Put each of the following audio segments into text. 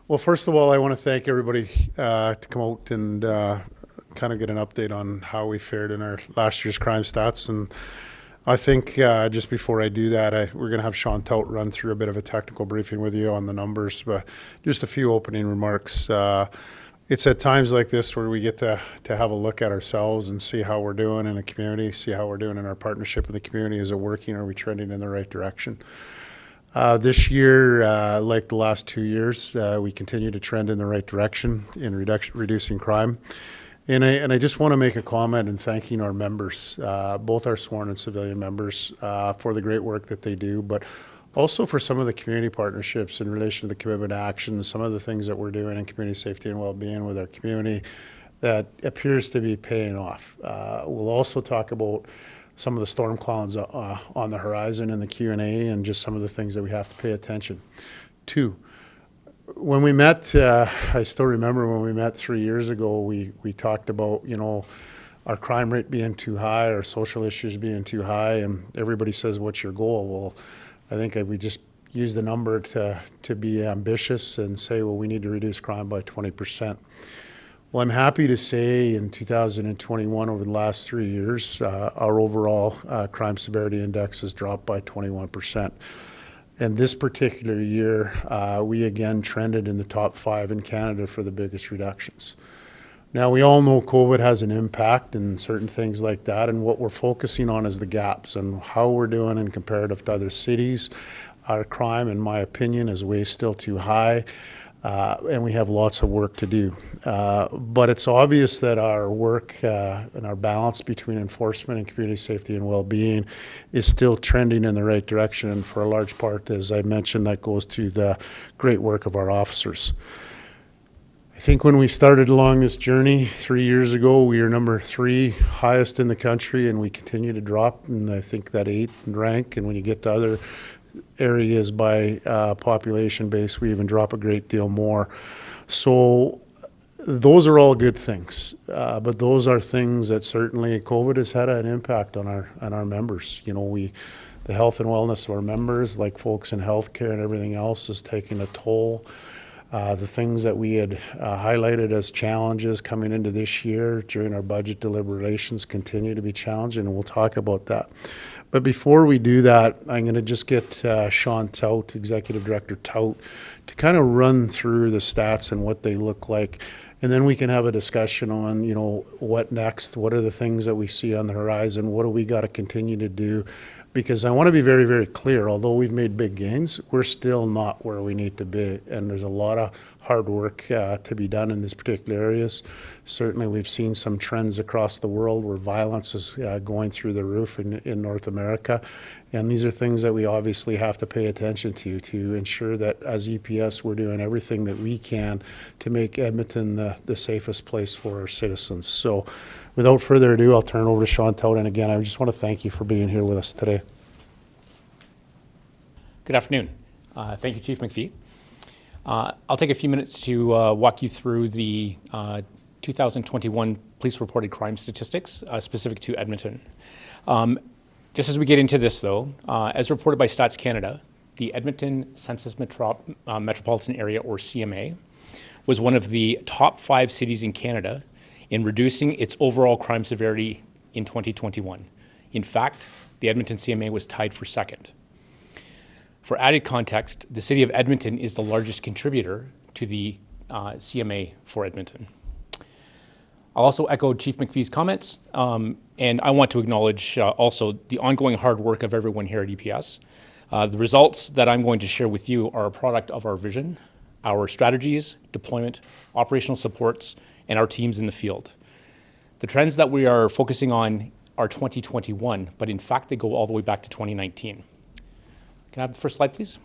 Well, first of all, I want to thank everybody to come out and kind of get an update on how we fared in our last year's crime stats. And I think just before I do that, we're going to have Sean Tout run through a bit of a technical briefing with you on the numbers, but just a few opening remarks. It's at times like this where we get to have a look at ourselves and see how we're doing in the community, see how we're doing in our partnership with the community. Is it working? Are we trending in the right direction? This year, like the last 2 years, we continue to trend in the right direction in reducing crime. And I just want to make a comment in thanking our members, both our sworn and civilian members, for the great work that they do, but also for some of the community partnerships in relation to the commitment to action, some of the things that we're doing in community safety and well-being with our community that appears to be paying off. We'll also talk about some of the storm clouds on the horizon in the Q&A and just some of the things that we have to pay attention to. When we met, I still remember when we met 3 years ago, we talked about, our crime rate being too high, our social issues being too high, and everybody says, what's your goal? Well, I think we just use the number to be ambitious and say, well, we need to reduce crime by 20%. Well, I'm happy to say in 2021, over the last 3 years, our overall crime severity index has dropped by 21%. And this particular year, we again trended in the top 5 in Canada for the biggest reductions. Now, we all know COVID has an impact and certain things like that, and what we're focusing on is the gaps and how we're doing in comparative to other cities. Our crime, in my opinion, is way still too high. And we have lots of work to do. But it's obvious that our work and our balance between enforcement and community safety and well-being is still trending in the right direction. And for a large part, as I mentioned, that goes to the great work of our officers. I think when we started along this journey 3 years ago, we were number 3 highest in the country, and we continue to drop, and I think that 8th rank. And when you get to other areas by population base, we even drop a great deal more. So those are all good things, but those are things that certainly COVID has had an impact on our members. The health and wellness of our members, like folks in healthcare and everything else, is taking a toll. The things that we had highlighted as challenges coming into this year during our budget deliberations continue to be challenging, and we'll talk about that. But before we do that, I'm going to just get Sean Tout, Executive Director Tout, to kind of run through the stats and what they look like. And then we can have a discussion on, what next, what are the things that we see on the horizon, what do we got to continue to do? Because I want to be very, very clear, although we've made big gains, we're still not where we need to be. And there's a lot of hard work to be done in these particular areas. Certainly we've seen some trends across the world where violence is going through the roof in North America. And these are things that we obviously have to pay attention to ensure that as EPS we're doing everything that we can to make Edmonton the safest place for our citizens. So without further ado, I'll turn it over to Sean Tout. And again, I just want to thank you for being here with us today. Good afternoon. Thank you, Chief McFee. I'll take a few minutes to walk you through the 2021 police reported crime statistics specific to Edmonton. Just as we get into this, though, as reported by Stats Canada, the Edmonton Census Metropolitan Area, or CMA, was one of the top 5 cities in Canada in reducing its overall crime severity in 2021. In fact, the Edmonton CMA was tied for second. For added context, the city of Edmonton is the largest contributor to the CMA for Edmonton. I'll also echo Chief McFee's comments, and I want to acknowledge also the ongoing hard work of everyone here at EPS. The results that I'm going to share with you are a product of our vision, our strategies, deployment, operational supports, and our teams in the field. The trends that we are focusing on are 2021, but in fact they go all the way back to 2019. Can I have the first slide, please?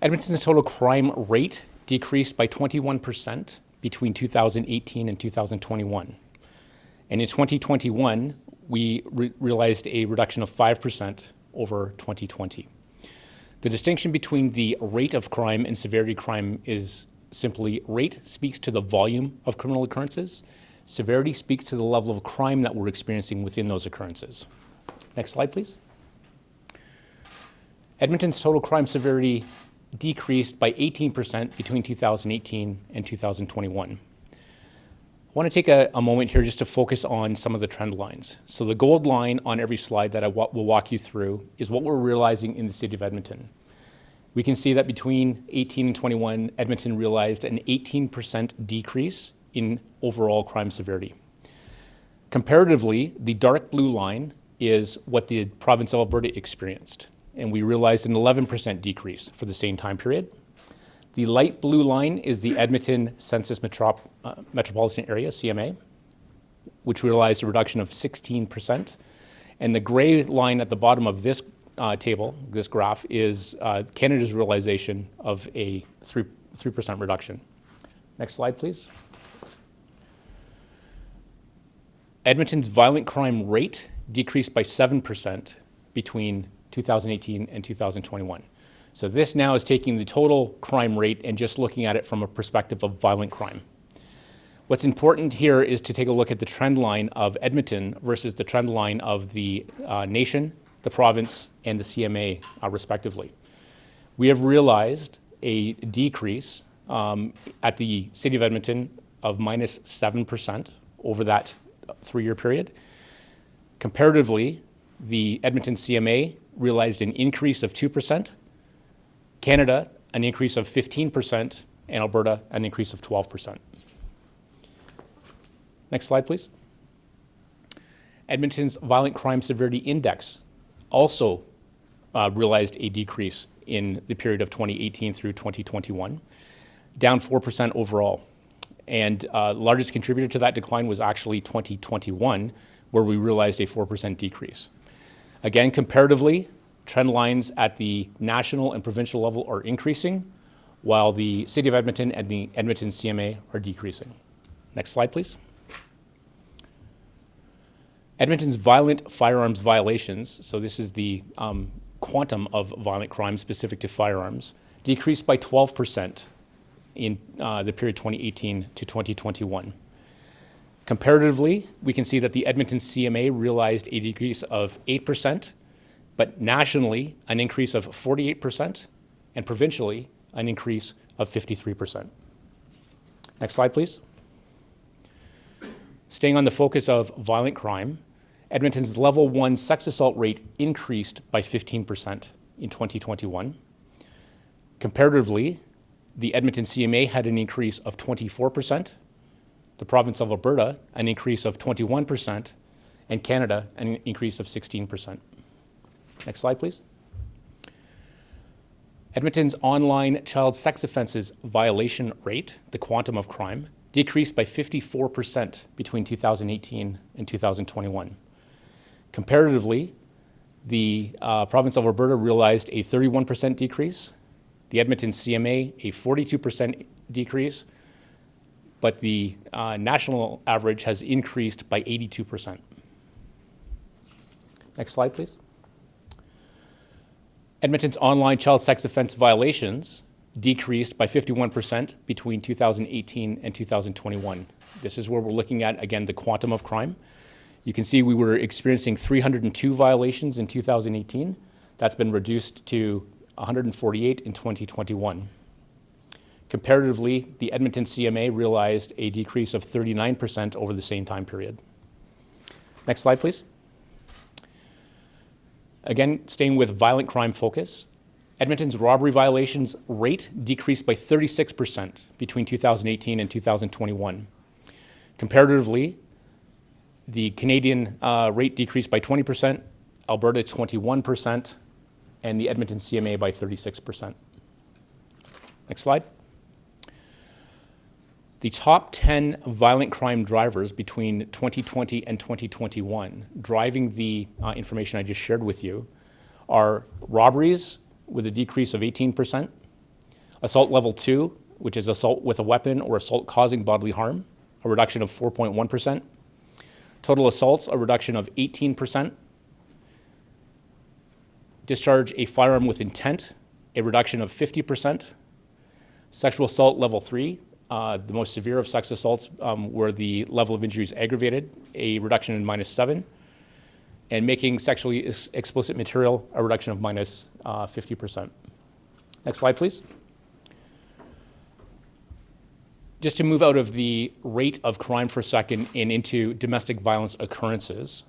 Edmonton's total crime rate decreased by 21% between 2018 and 2021. And in 2021, we realized a reduction of 5% over 2020. The distinction between the rate of crime and severity of crime is simply rate speaks to the volume of criminal occurrences. Severity speaks to the level of crime that we're experiencing within those occurrences. Next slide, please. Edmonton's total crime severity decreased by 18% between 2018 and 2021. I want to take a moment here just to focus on some of the trend lines. So the gold line on every slide that I will walk you through is what we're realizing in the city of Edmonton. We can see that between 18 and 21, Edmonton realized an 18% decrease in overall crime severity. Comparatively, the dark blue line is what the province of Alberta experienced, and we realized an 11% decrease for the same time period. The light blue line is the Edmonton Census Metropolitan Area, CMA, which realized a reduction of 16%. And the gray line at the bottom of this table, this graph, is Canada's realization of a 3% reduction. Next slide, please. Edmonton's violent crime rate decreased by 7% between 2018 and 2021. So this now is taking the total crime rate and just looking at it from a perspective of violent crime. What's important here is to take a look at the trend line of Edmonton versus the trend line of the nation, the province, and the CMA, respectively. We have realized a decrease at the City of Edmonton of minus 7% over that 3-year period. Comparatively, the Edmonton CMA realized an increase of 2%, Canada an increase of 15%, and Alberta an increase of 12%. Next slide, please. Edmonton's Violent Crime Severity Index also realized a decrease in the period of 2018 through 2021, down 4% overall. And the largest contributor to that decline was actually 2021, where we realized a 4% decrease. Again, comparatively, trend lines at the national and provincial level are increasing, while the City of Edmonton and the Edmonton CMA are decreasing. Next slide, please. Edmonton's violent firearms violations, so this is the quantum of violent crime specific to firearms, decreased by 12% in the period 2018 to 2021. Comparatively, we can see that the Edmonton CMA realized a decrease of 8%, but nationally, an increase of 48%, and provincially, an increase of 53%. Next slide, please. Staying on the focus of violent crime, Edmonton's level 1 sex assault rate increased by 15% in 2021. Comparatively, the Edmonton CMA had an increase of 24%, the province of Alberta an increase of 21%, and Canada an increase of 16%. Next slide, please. Edmonton's online child sex offenses violation rate, the quantum of crime, decreased by 54% between 2018 and 2021. Comparatively, the province of Alberta realized a 31% decrease, the Edmonton CMA a 42% decrease, but the national average has increased by 82%. Next slide, please. Edmonton's online child sex offense violations decreased by 51% between 2018 and 2021. This is where we're looking at, again, the quantum of crime. You can see we were experiencing 302 violations in 2018. That's been reduced to 148 in 2021. Comparatively, the Edmonton CMA realized a decrease of 39% over the same time period. Next slide, please. Again, staying with violent crime focus, Edmonton's robbery violations rate decreased by 36% between 2018 and 2021. Comparatively, the Canadian rate decreased by 20%, Alberta 21%, and the Edmonton CMA by 36%. Next slide. The top 10 violent crime drivers between 2020 and 2021, driving the information I just shared with you, are robberies with a decrease of 18%, assault level 2, which is assault with a weapon or assault causing bodily harm, a reduction of 4.1%, total assaults, a reduction of 18%, discharge a firearm with intent, a reduction of 50%, sexual assault level 3, the most severe of sex assaults where the level of injury is aggravated, a reduction in -7, and making sexually explicit material, a reduction of -50%. Next slide, please. Just to move out of the rate of crime for a second and into domestic violence occurrences.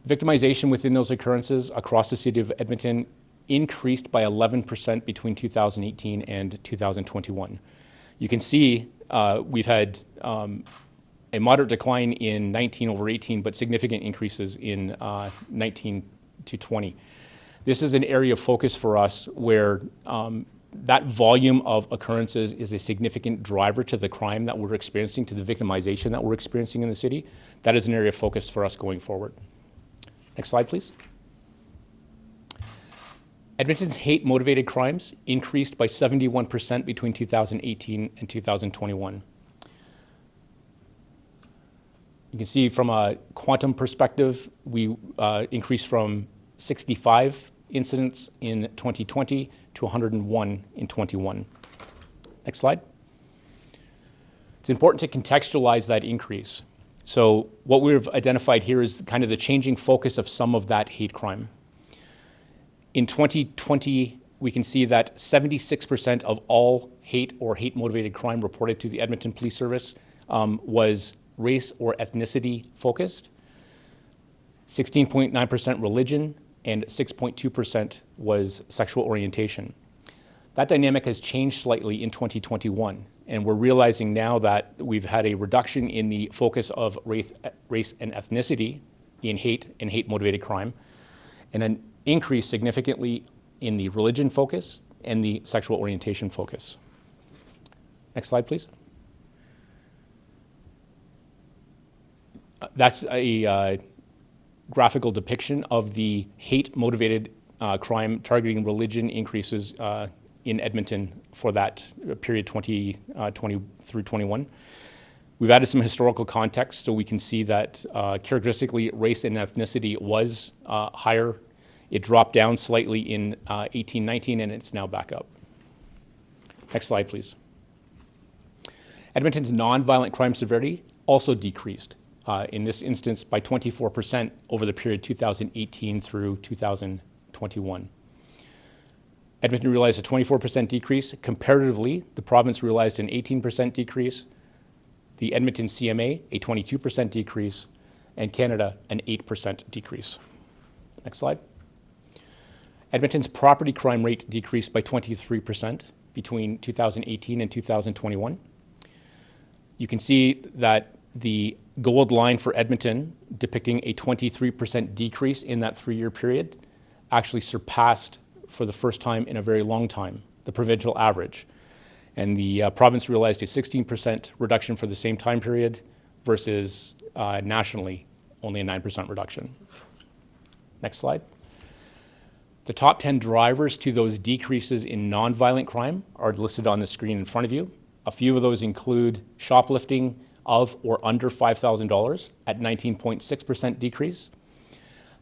Victimization within those occurrences across the city of Edmonton increased by 11% between 2018 and 2021. You can see we've had a moderate decline in 19 over 18, but significant increases in 19 to 20. This is an area of focus for us where that volume of occurrences is a significant driver to the crime that we're experiencing, to the victimization that we're experiencing in the city. That is an area of focus for us going forward. Next slide, please. Edmonton's hate-motivated crimes increased by 71% between 2018 and 2021. You can see from a quantum perspective, we increased from 65 incidents in 2020 to 101 in 21. Next slide. It's important to contextualize that increase. So what we've identified here is kind of the changing focus of some of that hate crime. In 2020, we can see that 76% of all hate or hate-motivated crime reported to the Edmonton Police Service was race or ethnicity focused, 16.9% religion, and 6.2% was sexual orientation. That dynamic has changed slightly in 2021, and we're realizing now that we've had a reduction in the focus of race and ethnicity in hate and hate-motivated crime, and an increase significantly in the religion focus and the sexual orientation focus. Next slide, please. That's a graphical depiction of the hate-motivated crime targeting religion increases in Edmonton for that period 2020 through 21. We've added some historical context so we can see that characteristically race and ethnicity was higher. It dropped down slightly in 18-19 and it's now back up. Next slide, please. Edmonton's non-violent crime severity also decreased, in this instance by 24% over the period 2018 through 2021. Edmonton realized a 24% decrease. Comparatively, the province realized an 18% decrease, the Edmonton CMA a 22% decrease, and Canada an 8% decrease. Next slide. Edmonton's property crime rate decreased by 23% between 2018 and 2021. You can see that the gold line for Edmonton, depicting a 23% decrease in that 3-year period, actually surpassed for the first time in a very long time the provincial average. And the province realized a 16% reduction for the same time period versus nationally only a 9% reduction. Next slide. The top 10 drivers to those decreases in nonviolent crime are listed on the screen in front of you. A few of those include shoplifting of or under $5,000 at 19.6% decrease,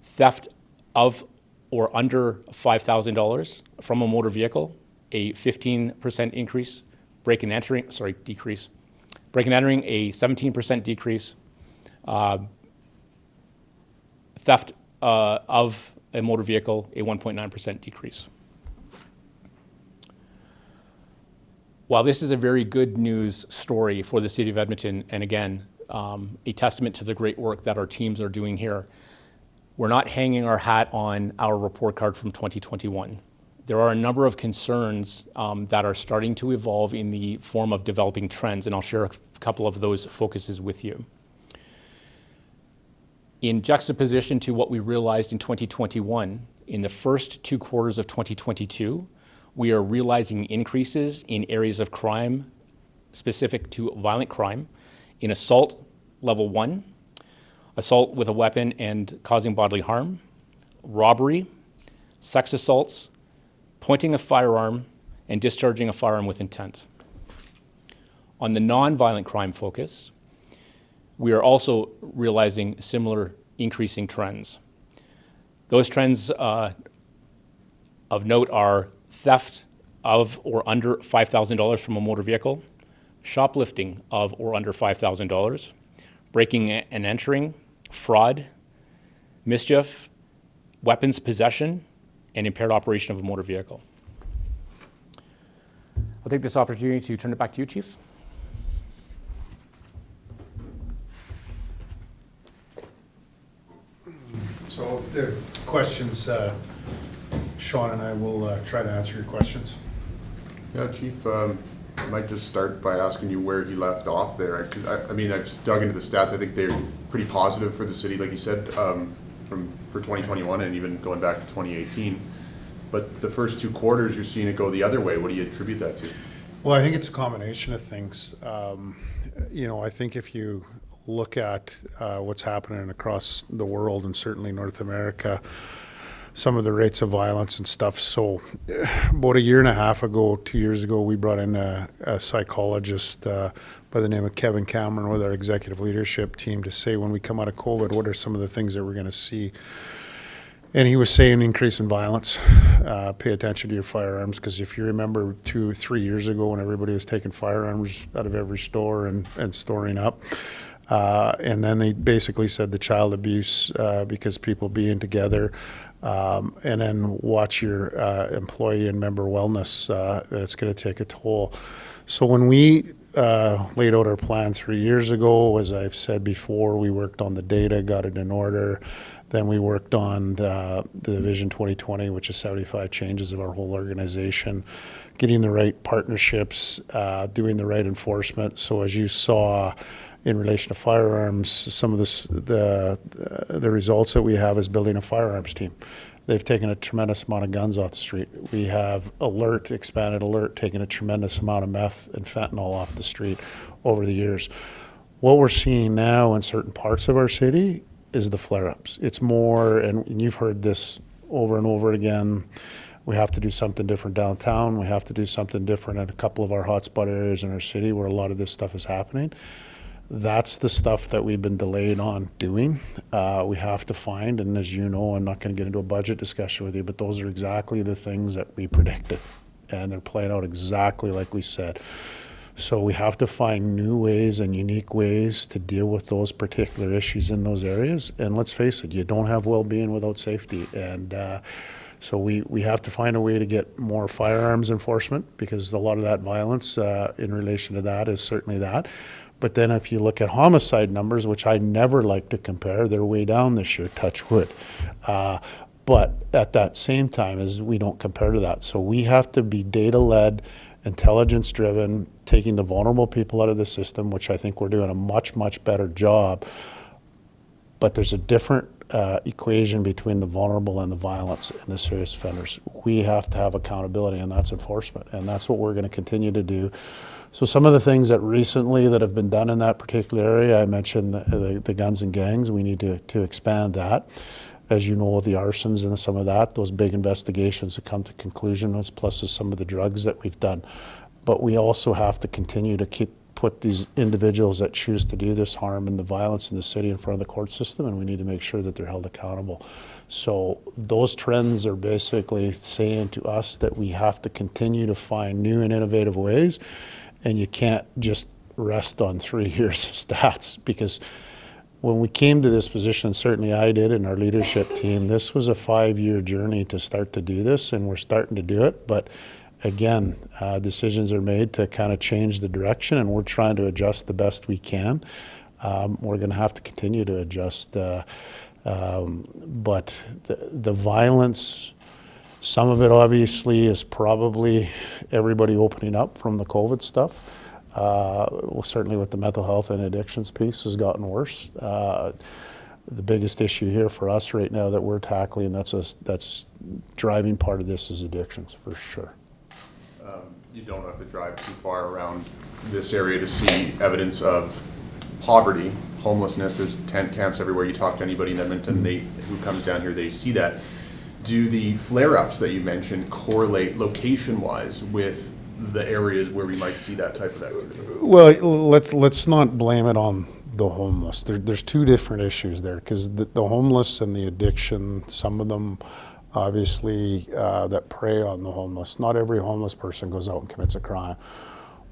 theft of or under $5,000 from a motor vehicle, a 15% increase, break and entering, a 17% decrease, theft of a motor vehicle, a 1.9% decrease. While this is a very good news story for the City of Edmonton, and again, a testament to the great work that our teams are doing here, we're not hanging our hat on our report card from 2021. There are a number of concerns that are starting to evolve in the form of developing trends, and I'll share a couple of those focuses with you. In juxtaposition to what we realized in 2021, in the first 2 quarters of 2022, we are realizing increases in areas of crime specific to violent crime in assault level 1, assault with a weapon and causing bodily harm, robbery, sex assaults, pointing a firearm, and discharging a firearm with intent. On the non-violent crime focus, we are also realizing similar increasing trends. Those trends of note are theft of or under $5,000 from a motor vehicle, shoplifting of or under $5,000, breaking and entering, fraud, mischief, weapons possession, and impaired operation of a motor vehicle. I'll take this opportunity to turn it back to you, Chief. So if there are questions, Sean and I will try to answer your questions. Yeah, Chief, I might just start by asking you where you left off there. Because I mean, I've dug into the stats. I think they're pretty positive for the city, like you said, for 2021 and even going back to 2018. But the first 2 quarters, you're seeing it go the other way. What do you attribute that to? Well, I think it's a combination of things. I think if you look at what's happening across the world and certainly North America, some of the rates of violence and stuff. So about a year and a half ago, 2 years ago, we brought in a psychologist by the name of Kevin Cameron with our executive leadership team to say, when we come out of COVID, what are some of the things that we're going to see? And he was saying increase in violence, pay attention to your firearms, because if you remember 2 or 3 years ago when everybody was taking firearms out of every store and storing up, and then they basically said the child abuse because people being together, and then watch your employee and member wellness, it's going to take a toll. So when we laid out our plan 3 years ago, as I've said before, we worked on the data, got it in order. Then we worked on the Vision 2020, which is 75 changes of our whole organization, getting the right partnerships, doing the right enforcement. So as you saw in relation to firearms, some of the results that we have is building a firearms team. They've taken a tremendous amount of guns off the street. We have expanded alert, taking a tremendous amount of meth and fentanyl off the street over the years. What we're seeing now in certain parts of our city is the flare-ups. It's more, and you've heard this over and over again, we have to do something different downtown. We have to do something different at a couple of our hotspot areas in our city where a lot of this stuff is happening. That's the stuff that we've been delayed on doing. We have to find, and as you know, I'm not going to get into a budget discussion with you, but those are exactly the things that we predicted, and they're playing out exactly like we said. So we have to find new ways and unique ways to deal with those particular issues in those areas. And let's face it, you don't have well-being without safety. And so we have to find a way to get more firearms enforcement, because a lot of that violence in relation to that is certainly that. But then if you look at homicide numbers, which I never like to compare, they're way down this year, touch wood. But at that same time, as we don't compare to that. So we have to be data-led, intelligence-driven, taking the vulnerable people out of the system, which I think we're doing a much, much better job. But there's a different equation between the vulnerable and the violence and the serious offenders. We have to have accountability, and that's enforcement. And that's what we're going to continue to do. So some of the things that recently that have been done in that particular area, I mentioned the guns and gangs. We need to expand that. As you know, with the arsons and some of that, those big investigations have come to conclusion, plus some of the drugs that we've done. But we also have to continue to put these individuals that choose to do this harm and the violence in the city in front of the court system, and we need to make sure that they're held accountable. So those trends are basically saying to us that we have to continue to find new and innovative ways, and you can't just rest on 3 years of stats, because when we came to this position, certainly I did and our leadership team, this was a 5-year journey to start to do this, and we're starting to do it. But again, decisions are made to kind of change the direction, and we're trying to adjust the best we can. We're going to have to continue to adjust. But the violence, some of it obviously is probably everybody opening up from the COVID stuff. Well, certainly with the mental health and addictions piece has gotten worse. The biggest issue here for us right now that we're tackling, that's driving part of this is addictions, for sure. You don't have to drive too far around this area to see evidence of poverty, homelessness. There's tent camps everywhere. You talk to anybody in Edmonton who comes down here, they see that. Do the flare-ups that you mentioned correlate location-wise with the areas where we might see that type of activity? Well, let's not blame it on the homeless. There's two different issues there, because the homeless and the addiction, some of them obviously that prey on the homeless. Not every homeless person goes out and commits a crime.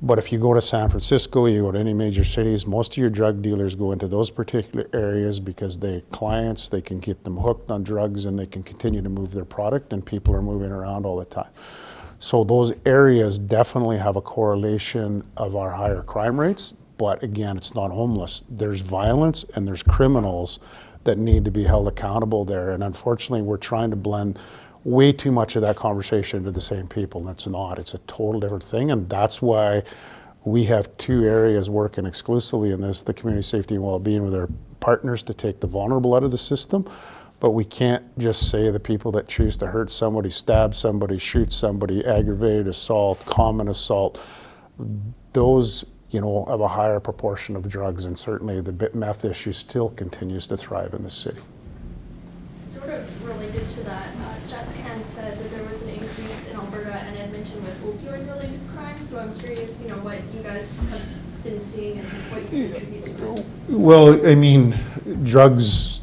But if you go to San Francisco, you go to any major cities, most of your drug dealers go into those particular areas because they're clients, they can get them hooked on drugs, and they can continue to move their product, and people are moving around all the time. So those areas definitely have a correlation of our higher crime rates, but again, it's not homeless. There's violence and there's criminals that need to be held accountable there. And unfortunately, we're trying to blend way too much of that conversation into the same people, and it's not. It's a total different thing, and that's why we have two areas working exclusively in this, the community safety and well-being with our partners to take the vulnerable out of the system. But we can't just say the people that choose to hurt somebody, stab somebody, shoot somebody, aggravated assault, common assault, those, you know, have a higher proportion of drugs, and certainly the meth issue still continues to thrive in the city. Sort of related to that, StatsCan said that there was an increase in Alberta and Edmonton with opioid-related crimes. So I'm curious, you know, what you guys have been seeing and what you contribute to that. Well, I mean, drugs,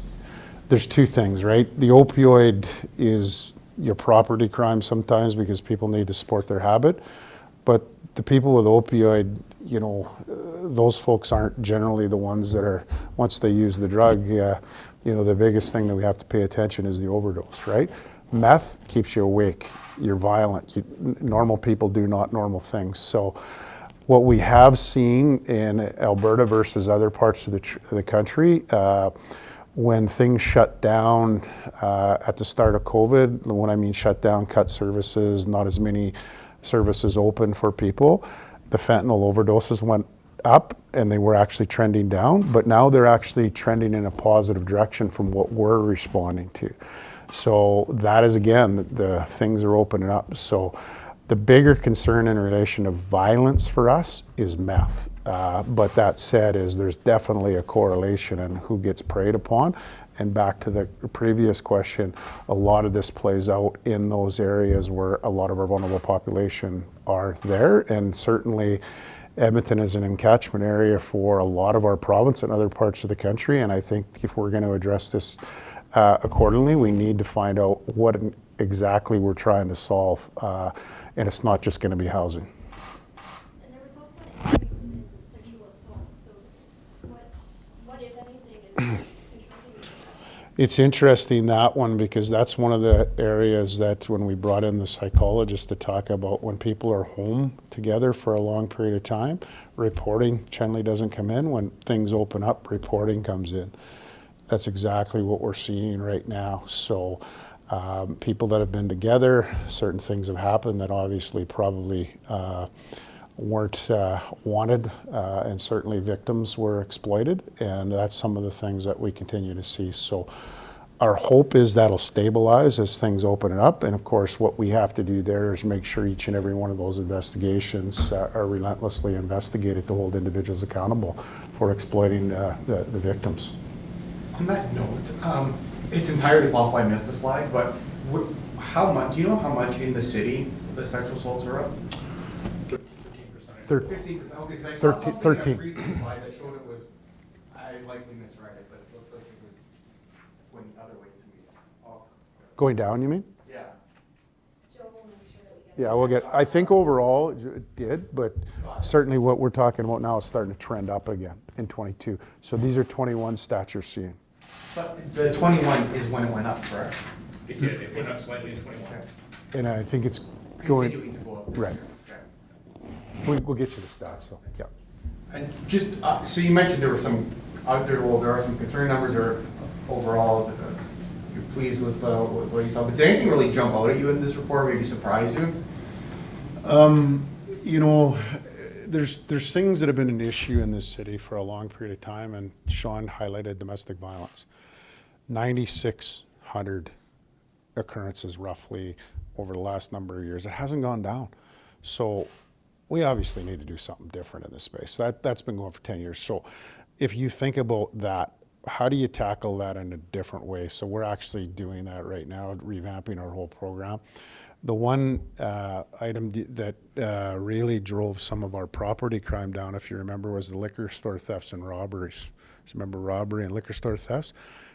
there's two things, right? The opioid is your property crime sometimes because people need to support their habit. But the people with opioid, you know, those folks aren't generally the ones that are, once they use the drug, you know, the biggest thing that we have to pay attention is the overdose, right? Meth keeps you awake. You're violent. Normal people do not normal things. So what we have seen in Alberta versus other parts of the country, when things shut down at the start of COVID, when I mean shut down, cut services, not as many services open for people, the fentanyl overdoses went up and they were actually trending down, but now they're actually trending in a positive direction from what we're responding to. So that is, again, the things are opening up. So the bigger concern in relation to violence for us is meth. But that said, there's definitely a correlation in who gets preyed upon. And back to the previous question, a lot of this plays out in those areas where a lot of our vulnerable population are there. And certainly Edmonton is an encatchment area for a lot of our province and other parts of the country. And I think if we're going to address this accordingly, we need to find out what exactly we're trying to solve. And it's not just going to be housing. And there was also an increase in sexual assault. So what if anything, is contributing to that? It's interesting, that one, because that's one of the areas that when we brought in the psychologist to talk about when people are home together for a long period of time, reporting generally doesn't come in. When things open up, reporting comes in. That's exactly what we're seeing right now. So people that have been together, certain things have happened that obviously probably weren't wanted, and certainly victims were exploited, and that's some of the things that we continue to see. So our hope is that'll stabilize as things open up, and of course what we have to do there is make sure each and every one of those investigations are relentlessly investigated to hold individuals accountable for exploiting the victims. On that note, it's entirely possible I missed a slide, but how much, do you know how much in the city the sexual assaults are up? 15%. 15%. Okay, because I saw something 13. on a previous slide that showed it was, I likely misread it, but it looked like it was going the other way to me. Oh, Going down, you mean? yeah. Joe will make sure that we get Yeah, we'll get, I think overall it did, but certainly what we're talking about now is starting to trend up again in 22. So these are 21 stats you're seeing. But the 21 is when it went up, correct? It did. It went up slightly in 21. Okay. And I think it's Continuing going, to go up. this right. year. Okay. we'll get you the stats, so, yeah. And just, so you mentioned there were some, well, there are some concern numbers, or overall, you're pleased with what you saw, but did anything really jump out at you in this report, maybe surprise you? You know, there's things that have been an issue in this city for a long period of time, and Sean highlighted domestic violence. 9,600 occurrences roughly over the last number of years. It hasn't gone down. So we obviously need to do something different in this space. That's been going for 10 years. So if you think about that, how do you tackle that in a different way? So we're actually doing that right now, revamping our whole program. The one item that really drove some of our property crime down, if you remember, was the liquor store thefts and robberies. So remember robbery and liquor store thefts?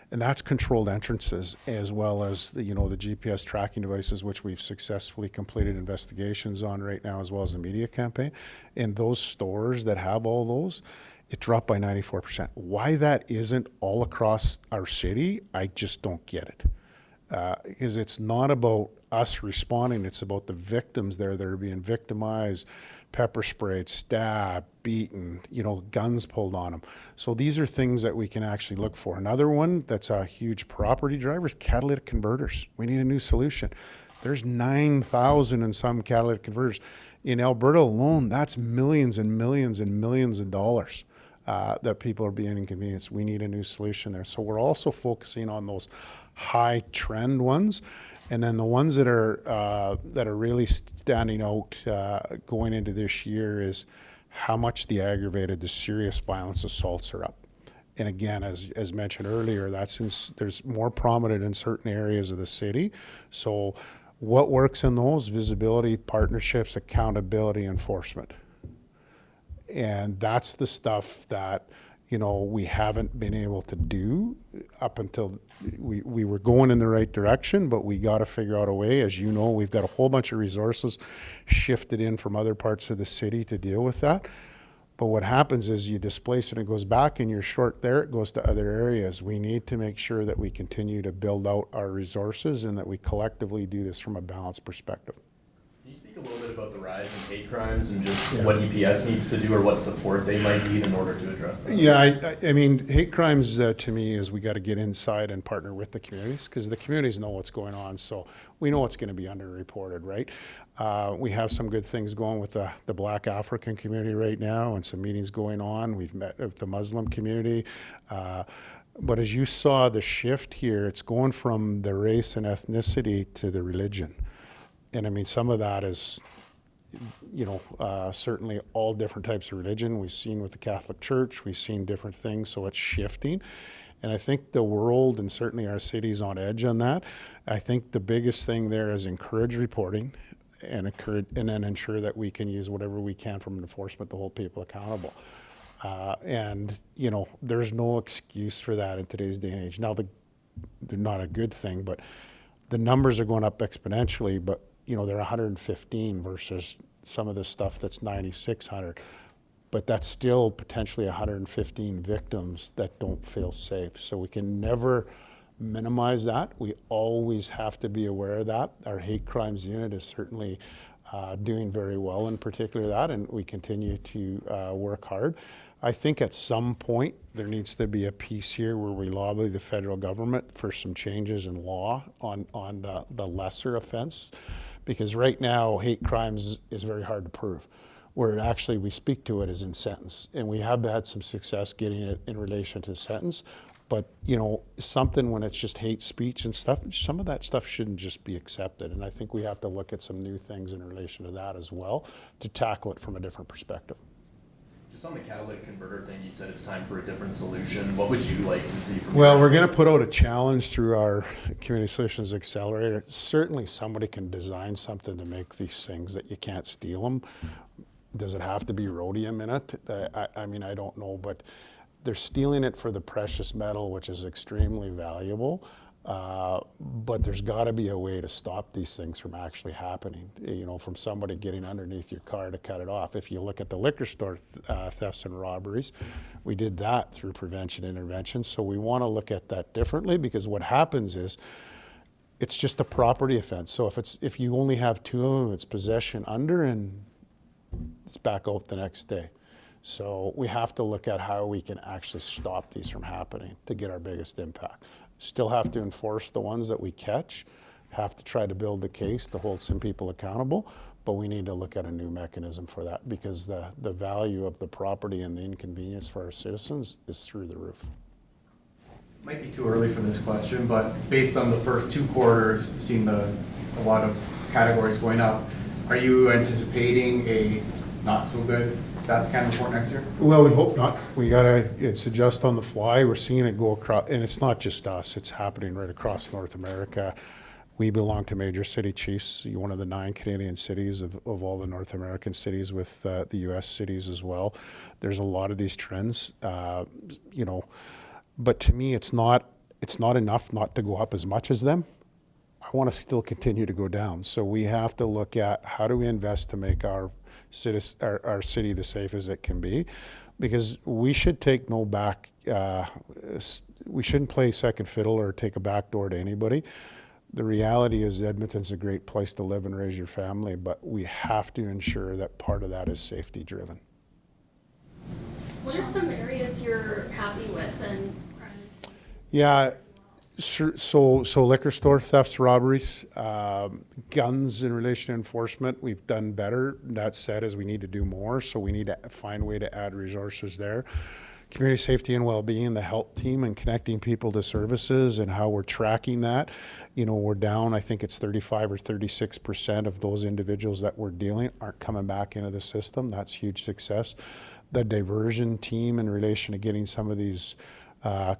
And that's controlled entrances, as well as the GPS tracking devices, which we've successfully completed investigations on right now, as well as the media campaign. And those stores that have all those, it dropped by 94%. Why that isn't all across our city, I just don't get it. because it's not about us responding, it's about the victims there that are being victimized, pepper sprayed, stabbed, beaten, guns pulled on them. So these are things that we can actually look for. Another one that's a huge property driver is catalytic converters. We need a new solution. There's 9,000 and some catalytic converters. In Alberta alone, that's millions and millions and millions of dollars that people are being inconvenienced. We need a new solution there. So we're also focusing on those high trend ones. And then the ones that are really standing out going into this year is how much the aggravated, the serious violence assaults are up. And again, as mentioned earlier, there's more prominent in certain areas of the city. So what works in those? Visibility, partnerships, accountability, enforcement. And that's the stuff that, we haven't been able to do up until we were going in the right direction, but we got to figure out a way. As you know, we've got a whole bunch of resources shifted in from other parts of the city to deal with that. But what happens is you displace it and it goes back, and you're short there, it goes to other areas. We need to make sure that we continue to build out our resources and that we collectively do this from a balanced perspective. Can you speak a little bit about the rise in hate crimes and just what EPS needs to do or what support they might need in order to address that? Yeah, I mean, hate crimes to me is we got to get inside and partner with the communities, because the communities know what's going on. So we know what's going to be underreported, right? We have some good things going with the Black African community right now, and some meetings going on. We've met with the Muslim community. But as you saw the shift here, it's going from the race and ethnicity to the religion. And I mean, some of that is, certainly all different types of religion. We've seen with the Catholic Church, we've seen different things, so it's shifting. And I think the world, and certainly our city's on edge on that. I think the biggest thing there is encourage reporting and then ensure that we can use whatever we can from enforcement to hold people accountable. There's no excuse for that in today's day and age. Now, they're not a good thing, but the numbers are going up exponentially, but they're 115 versus some of the stuff that's 9,600. But that's still potentially 115 victims that don't feel safe. So we can never minimize that. We always have to be aware of that. Our hate crimes unit is certainly doing very well in particular that, and we continue to work hard. I think at some point there needs to be a piece here where we lobby the federal government for some changes in law on the lesser offense, because right now hate crimes is very hard to prove. Where actually we speak to it is in sentence, and we have had some success getting it in relation to sentence. But something when it's just hate speech and stuff, some of that stuff shouldn't just be accepted. And I think we have to look at some new things in relation to that as well to tackle it from a different perspective. Just on the catalytic converter thing, you said it's time for a different solution. What would you like to see from Well, we're going to put out a challenge through our Community Solutions Accelerator. Certainly somebody can design something to make these things that you can't steal them. Does it have to be rhodium in it? I mean, I don't know, but they're stealing it for the precious metal, which is extremely valuable. But there's got to be a way to stop these things from actually happening, from somebody getting underneath your car to cut it off. If you look at the liquor store thefts and robberies, we did that through prevention intervention. So we want to look at that differently, because what happens is it's just a property offense. So if you only have two of them, it's possession under, and it's back out the next day. So we have to look at how we can actually stop these from happening to get our biggest impact. Still have to enforce the ones that we catch, have to try to build the case to hold some people accountable, but we need to look at a new mechanism for that, because the value of the property and the inconvenience for our citizens is through the roof. Might be too early for this question, but based on the first two quarters, seeing a lot of categories going up, are you anticipating a not so good stats can report next year? Well, we hope not. It's adjust on the fly. We're seeing it go across, and it's not just us, it's happening right across North America. We belong to Major City Chiefs, one of the 9 Canadian cities of all the North American cities, with the US cities as well. There's a lot of these trends, but to me, it's not enough not to go up as much as them. I want to still continue to go down. So we have to look at how do we invest to make our city the safe as it can be, because we should take no back. We shouldn't play second fiddle or take a back door to anybody. The reality is Edmonton's a great place to live and raise your family, but we have to ensure that part of that is safety driven. What are some areas you're happy with and crime is? Yeah, so liquor store thefts, robberies, guns in relation to enforcement, we've done better. That said, is we need to do more, so we need to find a way to add resources there. Community safety and well-being, the help team and connecting people to services and how we're tracking that. You know, we're down, I think it's 35 or 36% of those individuals that we're dealing aren't coming back into the system. That's huge success. The diversion team in relation to getting some of these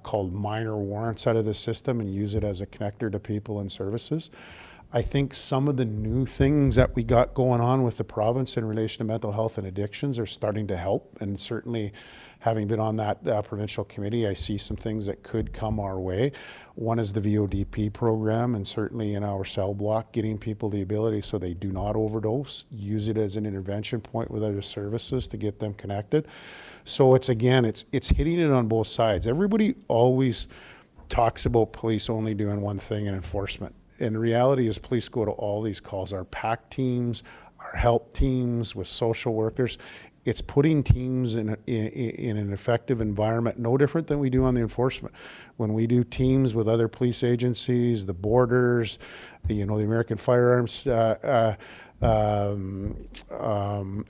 called minor warrants out of the system and use it as a connector to people and services. I think some of the new things that we got going on with the province in relation to mental health and addictions are starting to help. And certainly, having been on that provincial committee, I see some things that could come our way. One is the VODP program, and certainly in our cell block, getting people the ability so they do not overdose, use it as an intervention point with other services to get them connected. So it's hitting it on both sides. Everybody always talks about police only doing one thing in enforcement. And the reality is police go to all these calls, our PAC teams, our help teams with social workers. It's putting teams in an effective environment, no different than we do on the enforcement. When we do teams with other police agencies, the borders, the American Firearms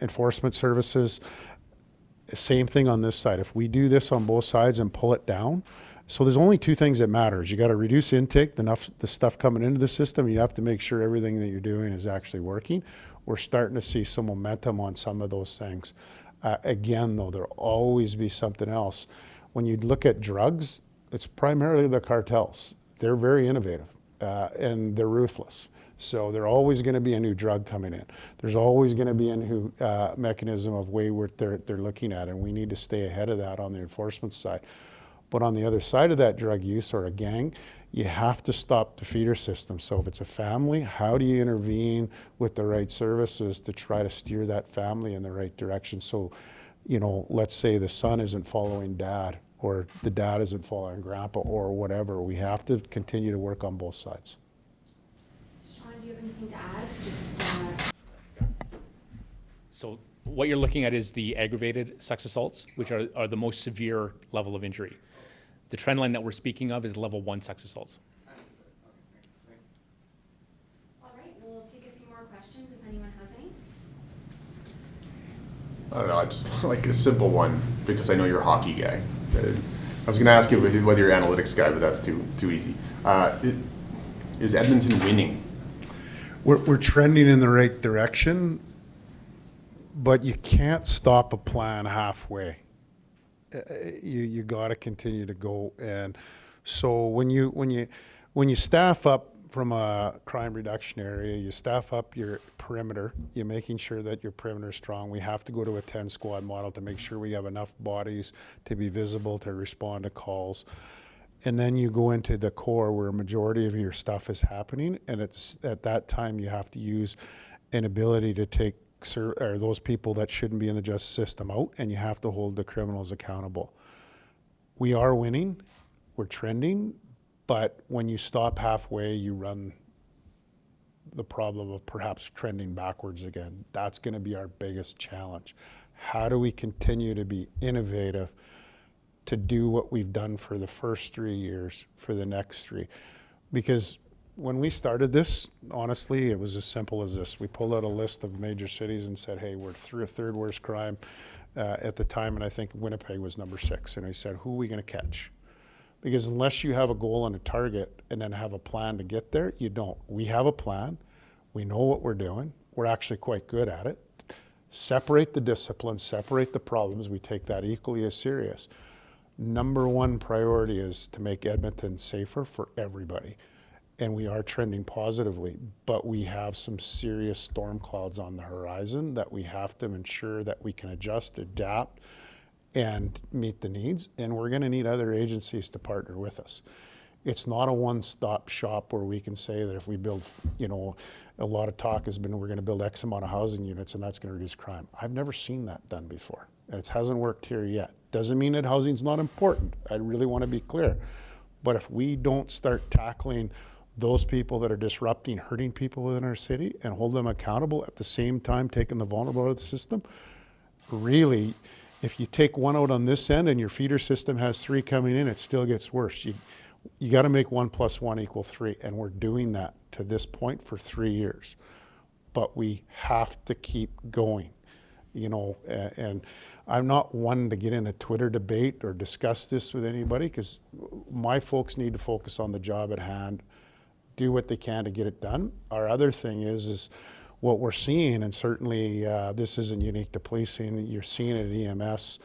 Enforcement Services, same thing on this side. If we do this on both sides and pull it down, so there's only two things that matters. You got to reduce intake, the stuff coming into the system. You have to make sure everything that you're doing is actually working. We're starting to see some momentum on some of those things. Again, though, there'll always be something else. When you look at drugs, it's primarily the cartels. They're very innovative and they're ruthless. So there's always going to be a new drug coming in. There's always going to be a new mechanism of way where they're looking at, and we need to stay ahead of that on the enforcement side. But on the other side of that drug use or a gang, you have to stop the feeder system. So if it's a family, how do you intervene with the right services to try to steer that family in the right direction? So, let's say the son isn't following dad or the dad isn't following grandpa or whatever. We have to continue to work on both sides. Sean, do you have anything to add? So what you're looking at is the aggravated sex assaults, which are the most severe level of injury. The trend line that we're speaking of is level 1 sex assaults. All right, we'll take a few more questions if anyone has any. I don't know, I just like a simple one, because I know you're a hockey guy. I was going to ask you whether you're an analytics guy, but that's too easy. Is Edmonton winning? We're trending in the right direction, but you can't stop a plan halfway. You got to continue to go. And so when you staff up from a crime reduction area, you staff up your perimeter, you're making sure that your perimeter is strong. We have to go to a 10 squad model to make sure we have enough bodies to be visible to respond to calls. And then you go into the core where a majority of your stuff is happening, and it's at that time you have to use an ability to take those people that shouldn't be in the justice system out, and you have to hold the criminals accountable. We are winning, we're trending, but when you stop halfway, you run the problem of perhaps trending backwards again. That's going to be our biggest challenge. How do we continue to be innovative to do what we've done for the first 3 years for the next 3? Because when we started this, honestly, it was as simple as this. We pulled out a list of major cities and said, hey, we're third worst crime at the time, and I think Winnipeg was number 6. And I said, who are we going to catch? Because unless you have a goal and a target and then have a plan to get there, you don't. We have a plan. We know what we're doing. We're actually quite good at it. Separate the disciplines, separate the problems. We take that equally as serious. Number 1 priority is to make Edmonton safer for everybody. And we are trending positively, but we have some serious storm clouds on the horizon that we have to ensure that we can adjust, adapt, and meet the needs. And we're going to need other agencies to partner with us. It's not a one-stop shop where we can say that if we build, a lot of talk has been we're going to build X amount of housing units and that's going to reduce crime. I've never seen that done before, and it hasn't worked here yet. Doesn't mean that housing's not important. I really want to be clear. But if we don't start tackling those people that are disrupting, hurting people within our city, and hold them accountable at the same time taking the vulnerable out of the system. Really, if you take one out on this end and your feeder system has 3 coming in, it still gets worse. You got to make 1 + 1 = 3, and we're doing that to this point for 3 years. But we have to keep going, you know, and I'm not one to get in a Twitter debate or discuss this with anybody, because my folks need to focus on the job at hand, do what they can to get it done. Our other thing is what we're seeing, and certainly this isn't unique to policing, you're seeing it at EMS,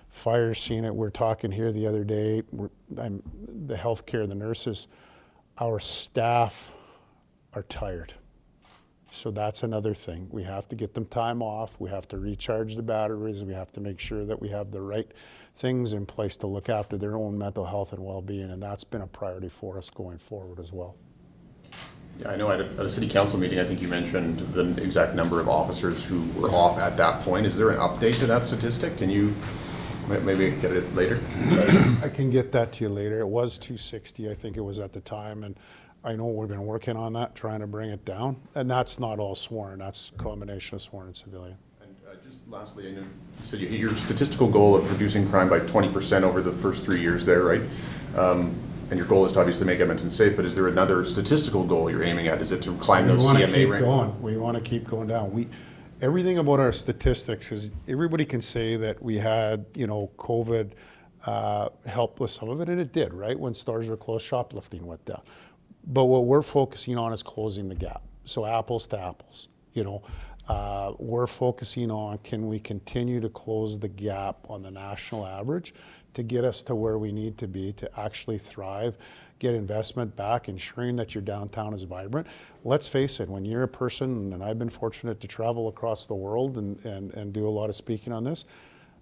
fire's seeing it. We're talking here the other day, the healthcare, the nurses, our staff are tired. So that's another thing. We have to get them time off. We have to recharge the batteries. We have to make sure that we have the right things in place to look after their own mental health and well-being, and that's been a priority for us going forward as well. Yeah, I know at a city council meeting, I think you mentioned the exact number of officers who were off at that point. Is there an update to that statistic? Can you maybe get it later? I can get that to you later. It was 260, I think it was at the time, and I know we've been working on that, trying to bring it down, and that's not all sworn. That's a combination of sworn and civilian. And just lastly, I know you said you hit your statistical goal of reducing crime by 20% over the first 3 years there, right? And your goal is to obviously make Edmonton safe, but is there another statistical goal you're aiming at? Is it to climb those CMA ranks? We want to keep going. We want to keep going down. Everything about our statistics is, everybody can say that we had, you know, COVID helped with some of it, and it did, right? When stores were closed, shoplifting went down. But what we're focusing on is closing the gap. So apples to apples, you know. We're focusing on, can we continue to close the gap on the national average to get us to where we need to be to actually thrive, get investment back, ensuring that your downtown is vibrant. Let's face it, when you're a person, and I've been fortunate to travel across the world and do a lot of speaking on this,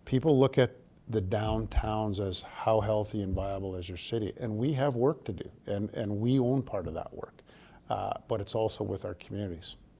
people look at the downtowns as how healthy and viable is your city. And we have work to do, and we own part of that work. But it's also with our communities.